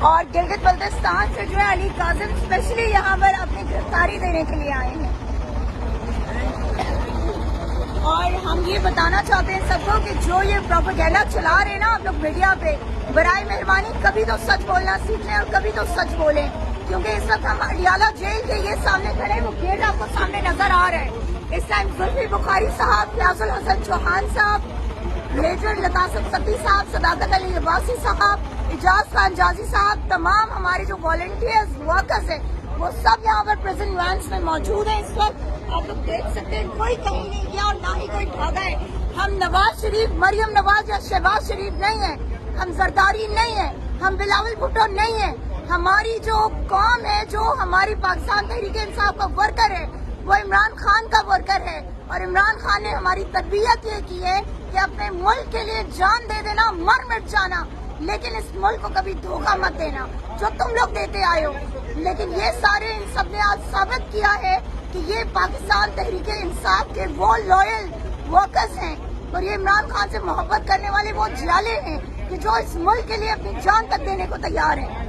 اور گلگت بلتستان سے جو ہے علی قاسم اسپیشلی یہاں پر اپنی گرفتاری دینے کے لیے آئے ہیں. اور ہم یہ بتانا چاہتے ہیں سب کو کہ جو یہ پروپیگنڈا چلا رہے ہیں نا آپ لوگ میڈیا پہ، برائے مہربانی کبھی تو سچ بولنا سیکھ لیں اور کبھی تو سچ بولیں، کیونکہ اس وقت ہم اڈیالہ جیل کے یہ سامنے کھڑے ہیں، وہ گیٹ آپ کو سامنے نظر آ رہا ہے. اس ٹائم زلفی بخاری صاحب، فیاض الحسن چوہان صاحب، میجر لطاسب ستی صاحب، صداقت علی عباسی صاحب، اجاز خان جازی صاحب، تمام ہمارے جو والنٹیئرز ورکرز ہیں وہ سب یہاں پر پریزن وینس میں موجود ہیں. اس وقت آپ لوگ دیکھ سکتے ہیں کوئی کہیں نہیں گیا اور نہ ہی کوئی بھاگا ہے. ہم نواز شریف، مریم نواز یا شہباز شریف نہیں ہیں، ہم زرداری نہیں ہیں، ہم بلاول بھٹو نہیں ہیں. ہماری جو قوم ہے، جو ہماری پاکستان تحریک انصاف کا ورکر ہے، وہ عمران خان کا ورکر ہے. اور عمران خان نے ہماری تربیت یہ کی ہے کہ اپنے ملک کے لیے جان دے دینا، مر مٹ جانا، لیکن اس ملک کو کبھی دھوکہ مت دینا جو تم لوگ دیتے آئے ہو. لیکن یہ سارے ان سب نے آج ثابت کیا ہے کہ یہ پاکستان تحریک انصاف کے وہ لوئل ورکرز ہیں اور یہ عمران خان سے محبت کرنے والے وہ جیالے ہیں کہ جو اس ملک کے لیے اپنی جان تک دینے کو تیار ہیں.